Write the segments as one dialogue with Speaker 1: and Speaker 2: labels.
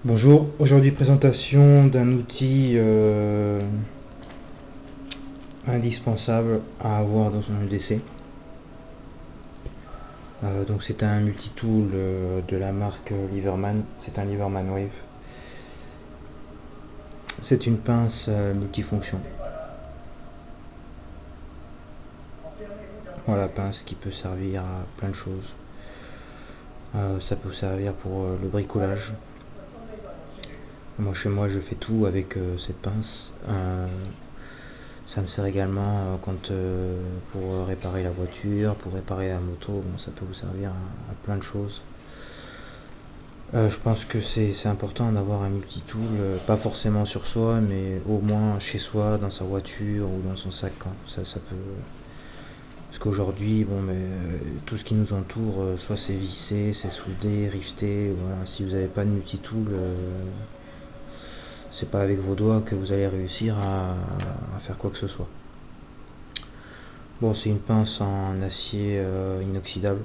Speaker 1: Bonjour, aujourd'hui présentation d'un outil indispensable à avoir dans son EDC. Donc c'est un multitool de la marque Liverman, c'est un Liverman Wave. C'est une pince multifonction. Voilà, pince qui peut servir à plein de choses. Ça peut servir pour le bricolage. Moi chez moi je fais tout avec cette pince. Ça me sert également pour réparer la voiture, pour réparer la moto. Bon, ça peut vous servir à plein de choses. Je pense que c'est important d'avoir un multitool, pas forcément sur soi, mais au moins chez soi, dans sa voiture ou dans son sac, hein. Ça peut. Parce qu'aujourd'hui, bon, mais tout ce qui nous entoure, soit c'est vissé, c'est soudé, rifté. Voilà. Si vous n'avez pas de multitool, c'est pas avec vos doigts que vous allez réussir à faire quoi que ce soit. Bon, c'est une pince en acier inoxydable.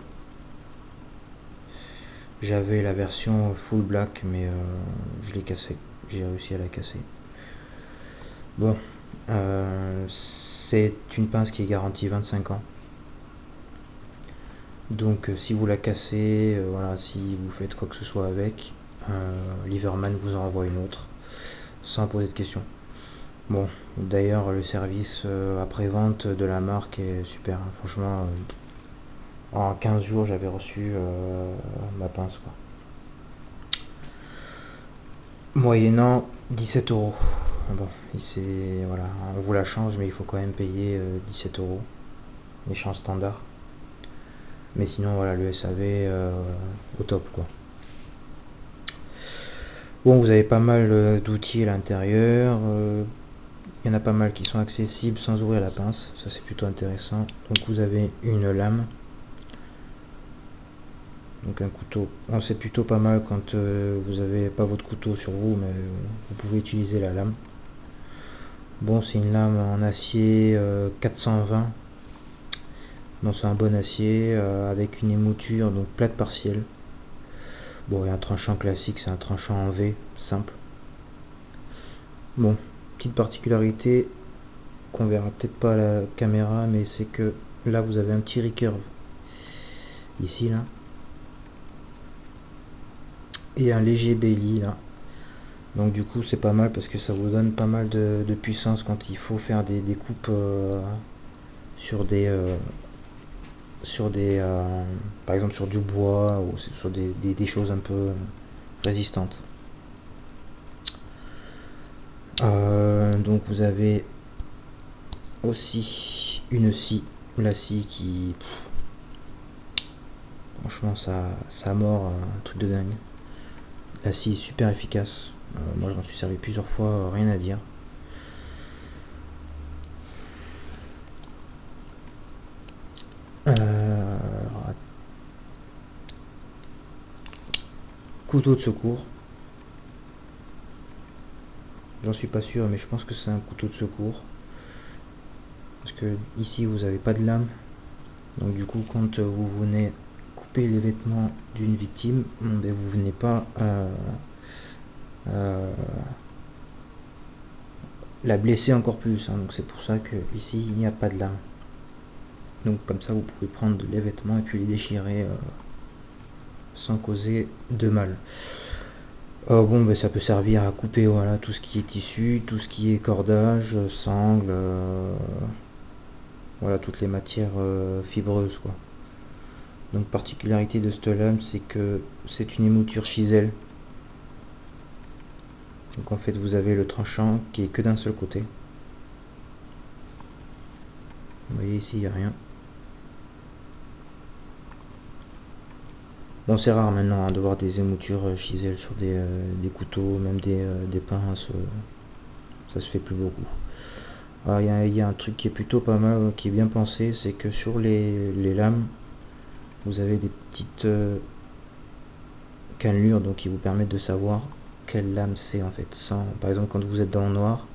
Speaker 1: J'avais la version full black, mais je l'ai cassée. J'ai réussi à la casser. Bon, c'est une pince qui est garantie 25 ans. Donc si vous la cassez, voilà, si vous faites quoi que ce soit avec, Liverman vous en renvoie une autre, sans poser de questions. Bon, d'ailleurs le service après-vente de la marque est super, hein. Franchement, en 15 jours j'avais reçu ma pince, quoi. Moyennant 17 €. Bon, voilà, on vous la change, mais il faut quand même payer 17 €, l'échange standard. Mais sinon, voilà, le SAV au top, quoi. Bon, vous avez pas mal d'outils à l'intérieur. Il y en a pas mal qui sont accessibles sans ouvrir la pince. Ça, c'est plutôt intéressant. Donc, vous avez une lame. Donc, un couteau. Bon, c'est plutôt pas mal quand vous avez pas votre couteau sur vous, mais vous pouvez utiliser la lame. Bon, c'est une lame en acier 420. Bon, c'est un bon acier avec une émouture, donc plate partielle. Bon, et un tranchant classique, c'est un tranchant en V, simple. Bon, petite particularité qu'on verra peut-être pas à la caméra, mais c'est que là vous avez un petit recurve ici, là, et un léger belly là. Donc du coup c'est pas mal parce que ça vous donne pas mal de puissance quand il faut faire des coupes sur par exemple sur du bois ou sur des choses un peu résistantes. Donc vous avez aussi une scie, la scie qui, franchement, ça mord, un truc de dingue. La scie est super efficace. Moi, je m'en suis servi plusieurs fois, rien à dire. Euh, Couteau de secours. J'en suis pas sûr, mais je pense que c'est un couteau de secours. Parce que ici, vous n'avez pas de lame. Donc du coup, quand vous venez couper les vêtements d'une victime, bon, ben, vous venez pas euh, la blesser encore plus, hein. Donc c'est pour ça que ici il n'y a pas de lame. Donc comme ça vous pouvez prendre les vêtements et puis les déchirer sans causer de mal. Bon, ben, ça peut servir à couper, voilà, tout ce qui est tissu, tout ce qui est cordage, sangle, voilà, toutes les matières fibreuses, quoi. Donc particularité de cette lame, c'est que c'est une émouture chisel. Donc en fait vous avez le tranchant qui est que d'un seul côté. Vous voyez ici il n'y a rien. Bon, c'est rare maintenant, hein, de voir des émoutures chisel sur des couteaux, même des pinces. Ça se fait plus beaucoup. Alors il y a un truc qui est plutôt pas mal, qui est bien pensé, c'est que sur les lames, vous avez des petites cannelures, donc qui vous permettent de savoir quelle lame c'est en fait. Par exemple, quand vous êtes dans le noir,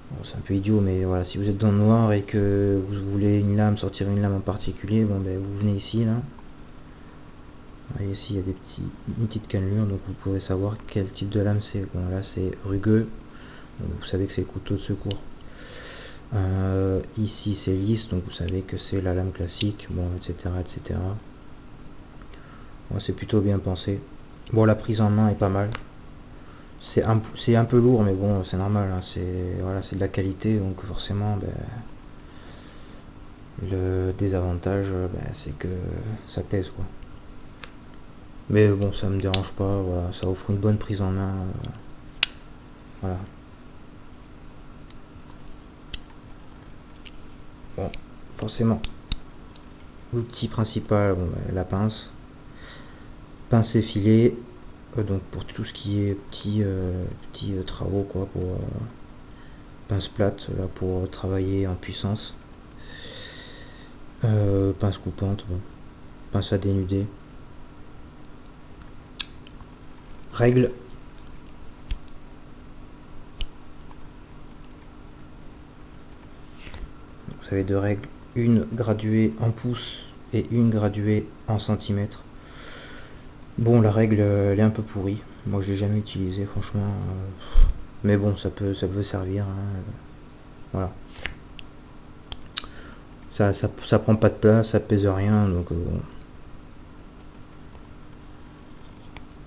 Speaker 1: bon, c'est un peu idiot, mais voilà, si vous êtes dans le noir et que vous voulez sortir une lame en particulier, bon ben vous venez ici là, Et ici il y a une petite cannelure, donc vous pourrez savoir quel type de lame c'est. Bon là c'est rugueux, donc vous savez que c'est couteau de secours. Ici c'est lisse, donc vous savez que c'est la lame classique, bon, etc. etc. Bon, c'est plutôt bien pensé. Bon, la prise en main est pas mal. C'est un peu lourd, mais bon, c'est normal, hein, voilà, c'est de la qualité, donc forcément, ben, le désavantage, ben, c'est que ça pèse, quoi. Mais bon, ça me dérange pas, voilà, ça offre une bonne prise en main, voilà. Bon, forcément, l'outil principal, bon, ben, la pince et filet, donc pour tout ce qui est petits travaux, quoi, pour pince plate, là, pour travailler en puissance. Pince coupante, bon. Pince à dénuder. Règle. Vous avez deux règles, une graduée en pouces et une graduée en centimètres. Bon, la règle, elle est un peu pourrie. Moi, je l'ai jamais utilisée, franchement. Mais bon, ça peut servir, hein. Voilà. Ça prend pas de place, ça pèse rien, donc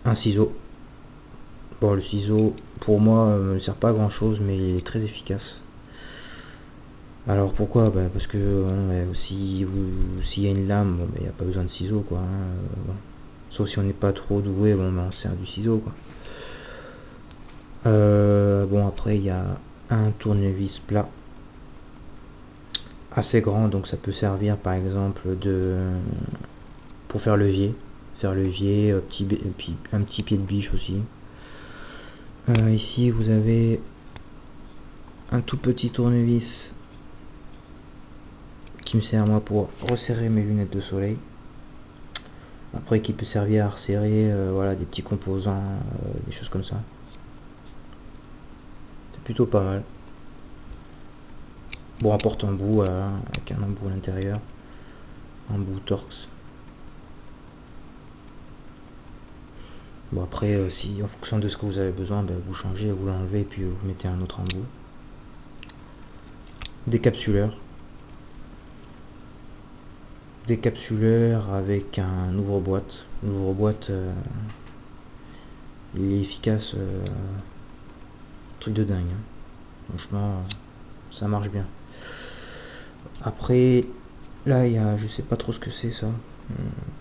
Speaker 1: un ciseau. Bon, le ciseau, pour moi, ne sert pas à grand chose, mais il est très efficace. Alors pourquoi? Bah, parce que s'il y a une lame, bon, il n'y a pas besoin de ciseaux, quoi, hein, bon. Sauf si on n'est pas trop doué, bon, on sert du ciseau, quoi. Bon, après il y a un tournevis plat assez grand, donc ça peut servir par exemple pour faire levier, puis un petit pied de biche aussi. Ici vous avez un tout petit tournevis qui me sert moi pour resserrer mes lunettes de soleil, après qui peut servir à resserrer voilà, des petits composants, des choses comme ça. C'est plutôt pas mal. Bon, un porte-embout avec un embout à l'intérieur, embout Torx. Bon, après si en fonction de ce que vous avez besoin, ben, vous changez, vous l'enlevez et puis vous mettez un autre embout. Décapsuleur avec un ouvre-boîte. L'ouvre-boîte, il est efficace, truc de dingue, hein. Franchement, ça marche bien. Après, là, il y a, je sais pas trop ce que c'est ça.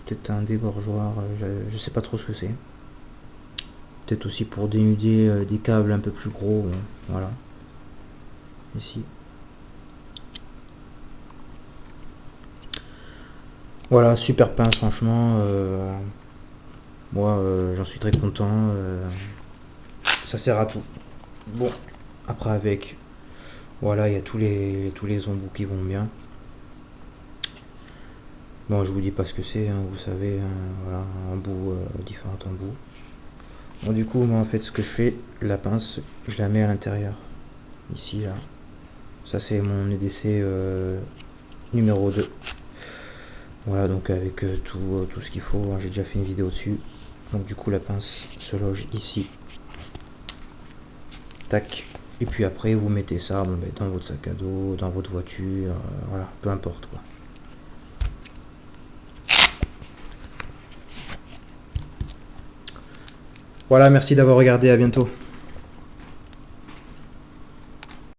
Speaker 1: Peut-être un dégorgeoir, je sais pas trop ce que c'est. Peut-être aussi pour dénuder des câbles un peu plus gros, voilà. Ici. Voilà, super pince, franchement. Moi, j'en suis très content. Ça sert à tout. Bon, après avec, voilà, il y a tous les embouts qui vont bien. Bon, je vous dis pas ce que c'est, hein, vous savez, hein, voilà, embout, différents embouts. Bon, du coup, moi, en fait, ce que je fais, la pince, je la mets à l'intérieur. Ici, là. Ça, c'est mon EDC numéro 2. Voilà, donc avec tout ce qu'il faut, hein, j'ai déjà fait une vidéo dessus. Donc du coup la pince se loge ici. Tac. Et puis après vous mettez ça dans votre sac à dos, dans votre voiture, voilà, peu importe quoi. Voilà, merci d'avoir regardé, à bientôt.